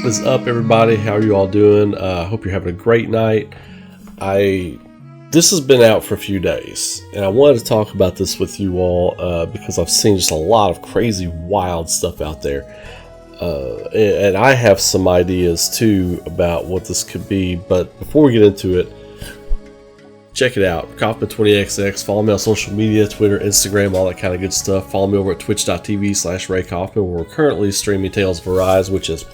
What's up, everybody? How are you all doing? Hope you're having a great night. This has been out for a few days, and I wanted to talk about this with you all because I've seen just a lot of crazy, wild stuff out there. And I have some ideas too about what this could be. But before we get into it, check it out, Kaufman20xx. Follow me on social media, Twitter, Instagram, all that kind of good stuff. Follow me over at twitch.tv/RayKaufman, where we're currently streaming Tales of Arise, which is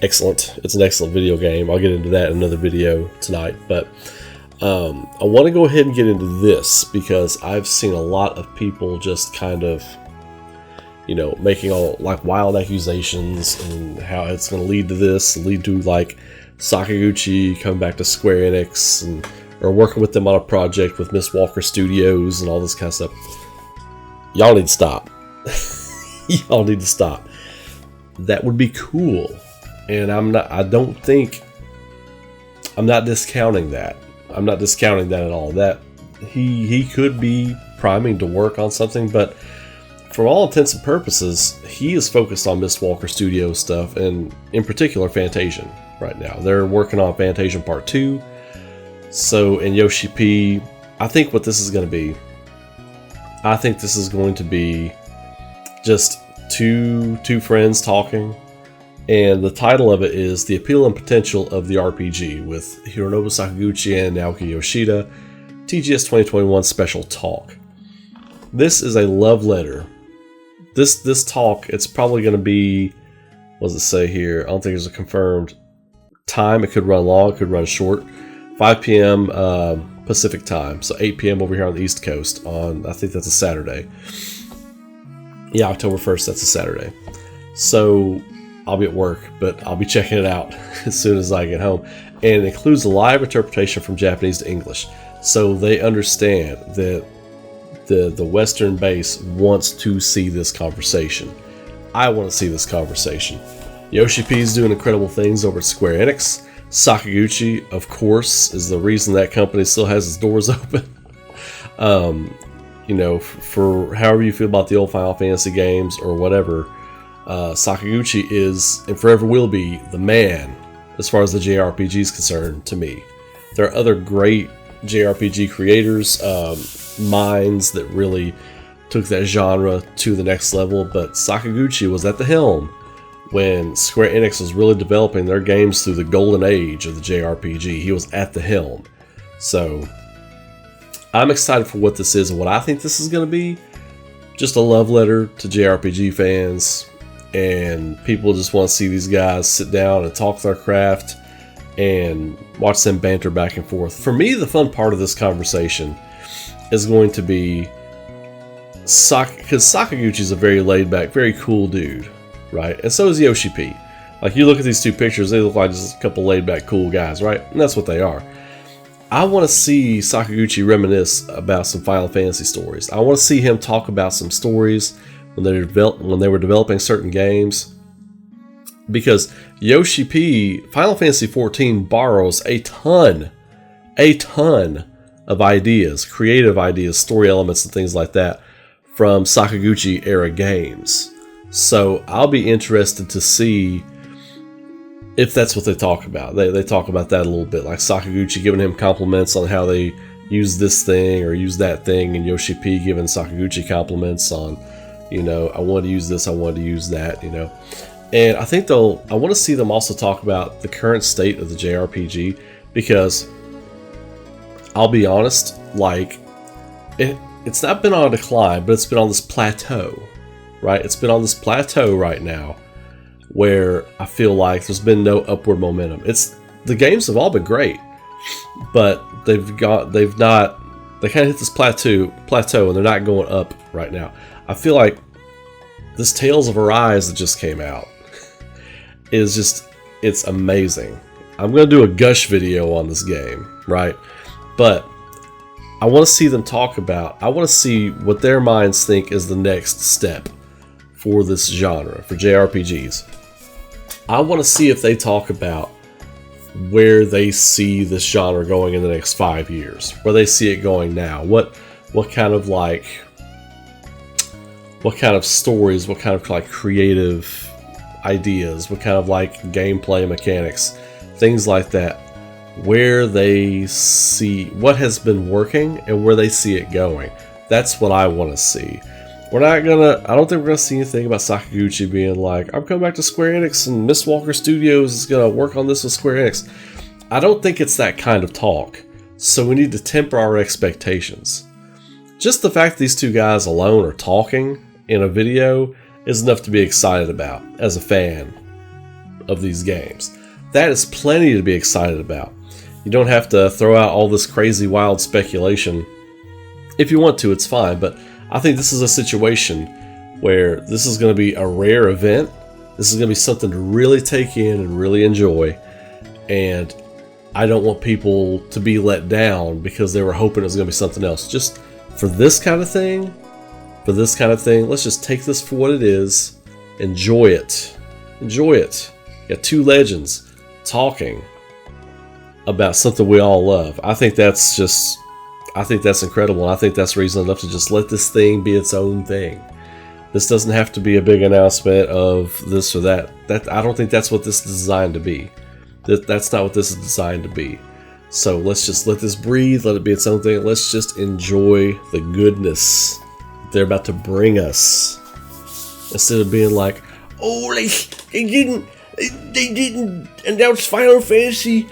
excellent. It's an excellent video game. I'll get into that in another video tonight. But I want to go ahead and get into this because I've seen a lot of people just kind of, you know, making all like wild accusations and how it's going to lead to this, lead to like Sakaguchi coming back to square-enix and or working with them on a project with Miss Walker Studios and all this kind of stuff. Y'all need to stop. Y'all need to stop. That would be cool. And I'm not discounting that. I'm not discounting that at all. That he could be priming to work on something, but for all intents and purposes, he is focused on Miss Walker Studio stuff, and in particular Fantasian right now. They're working on Fantasian Part 2. So in Yoshi-P, I think what this is going to be, I think this is going to be just two friends talking. And the title of it is The Appeal and Potential of the RPG with Hironobu Sakaguchi and Naoki Yoshida, TGS 2021 Special Talk. This is a love letter. This talk, it's probably going to be, what does it say here? I don't think there's a confirmed time. It could run long, it could run short. 5 p.m. Pacific time, so 8 p.m. over here on the East Coast on, I think that's a Saturday. Yeah, October 1st, that's a Saturday. So I'll be at work, but I'll be checking it out as soon as I get home. And it includes a live interpretation from Japanese to English. So they understand that the Western base wants to see this conversation. I want to see this conversation. Yoshi-P is doing incredible things over at Square-Enix. Sakaguchi, of course, is the reason that company still has its doors open. You know, for however you feel about the old Final Fantasy games or whatever, Sakaguchi is, and forever will be, the man as far as the JRPG is concerned to me. There are other great JRPG creators, minds that really took that genre to the next level, but Sakaguchi was at the helm when Square Enix was really developing their games through the golden age of the JRPG. He was at the helm. So I'm excited for what this is and what I think this is going to be. Just a love letter to JRPG fans, and people just want to see these guys sit down and talk their craft and watch them banter back and forth. For me, the fun part of this conversation is going to be because Sakaguchi's a very laid back, very cool dude, right? And so is Yoshi-P. Like, you look at these two pictures, they look like just a couple laid back cool guys, right? And that's what they are. I want to see Sakaguchi reminisce about some Final Fantasy stories. I want to see him talk about some stories when they were developing certain games. Because Yoshi-P, Final Fantasy XIV borrows a ton of ideas, creative ideas, story elements, and things like that from Sakaguchi era games. So I'll be interested to see if that's what they talk about. They talk about that a little bit, like Sakaguchi giving him compliments on how they use this thing or use that thing, and Yoshi-P giving Sakaguchi compliments on, you know, I want to use this, I want to use that, you know. And I think I want to see them also talk about the current state of the JRPG, because I'll be honest, like, it's not been on a decline, but it's been on this plateau, right? It's been on this plateau right now where I feel like there's been no upward momentum. The games have all been great, but they kind of hit this plateau and they're not going up right now. I feel like this Tales of Arise that just came out is just, it's amazing. I'm going to do a gush video on this game, right? But I want to see them talk about, I want to see what their minds think is the next step for this genre, for JRPGs. I want to see if they talk about where they see this genre going in the next 5 years, where they see it going now. What kind of like what kind of stories, what kind of like creative ideas, what kind of like gameplay mechanics, things like that, where they see what has been working and where they see it going. That's what I want to see. I don't think we're gonna see anything about Sakaguchi being like, I'm coming back to Square Enix and Miss Walker Studios is gonna work on this with Square Enix. I don't think it's that kind of talk. So we need to temper our expectations. Just the fact that these two guys alone are talking in a video is enough to be excited about as a fan of these games. That is plenty to be excited about. You don't have to throw out all this crazy wild speculation. If you want to, it's fine, but I think this is a situation where this is going to be a rare event. This is going to be something to really take in and really enjoy, and I don't want people to be let down because they were hoping it was going to be something else. Just for this kind of thing, let's just take this for what it is. Enjoy it. Enjoy it. You got two legends talking about something we all love. I think that's incredible, and I think that's reason enough to just let this thing be its own thing. This doesn't have to be a big announcement of this or that. I don't think that's what this is designed to be. That's not what this is designed to be. So let's just let this breathe, let it be its own thing. Let's just enjoy the goodness they're about to bring us. Instead of being like, oh, they didn't announce Final Fantasy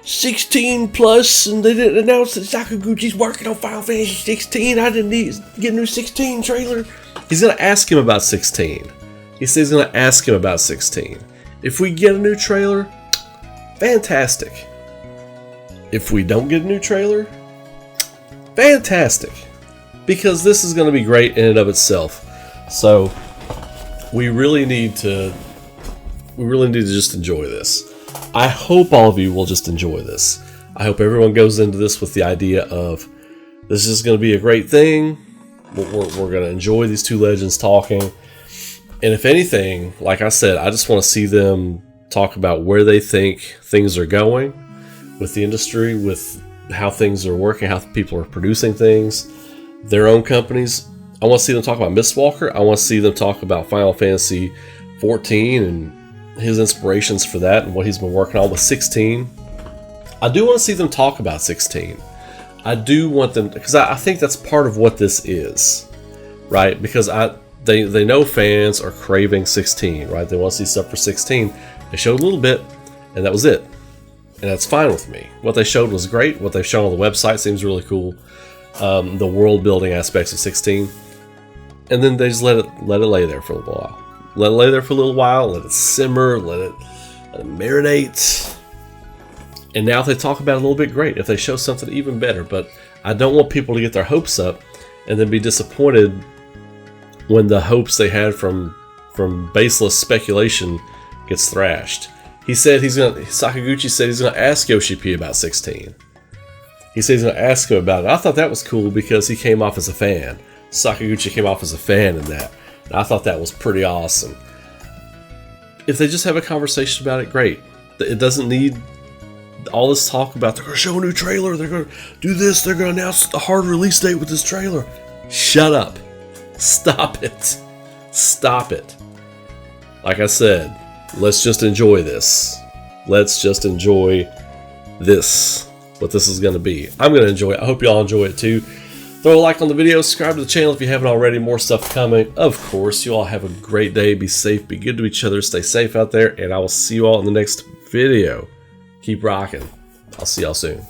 16 plus, and they didn't announce that Sakaguchi's working on Final Fantasy 16. I didn't need to get a new 16 trailer. He's gonna ask him about 16. He says he's gonna ask him about 16. If we get a new trailer, fantastic. If we don't get a new trailer, fantastic. Because this is gonna be great in and of itself. So we really need to just enjoy this. I hope all of you will just enjoy this. I hope everyone goes into this with the idea of this is going to be a great thing. We're going to enjoy these two legends talking. And if anything, like I said, I just want to see them talk about where they think things are going with the industry, with how things are working, how people are producing things, their own companies. I want to see them talk about Mistwalker. I want to see them talk about Final Fantasy 14 and his inspirations for that and what he's been working on with 16. I do want to see them talk about 16. I do want them, because I think that's part of what this is, right? Because they know fans are craving 16, right? They want to see stuff for 16. They showed a little bit, and that was it. And that's fine with me. What they showed was great. What they've shown on the website seems really cool. The world building aspects of 16. And then they just let it lay there for a little while. Let it lay there for a little while, let it simmer, let it marinate. And now if they talk about it a little bit, great. If they show something even better. But I don't want people to get their hopes up and then be disappointed when the hopes they had from baseless speculation gets thrashed. Sakaguchi said he's gonna ask Yoshi-P about 16. He said he's gonna ask him about it. I thought that was cool because he came off as a fan. Sakaguchi came off as a fan in that. I thought that was pretty awesome. If they just have a conversation about it, great. It doesn't need all this talk about they're going to show a new trailer, they're going to do this, they're going to announce the hard release date with this trailer. Shut up. Stop it. Stop it. Like I said, let's just enjoy this. Let's just enjoy this, what this is going to be. I'm going to enjoy it. I hope you all enjoy it too. Throw a like on the video, subscribe to the channel if you haven't already. More stuff coming. Of course, you all have a great day. Be safe, be good to each other, stay safe out there, and I will see you all in the next video. Keep rocking. I'll see y'all soon.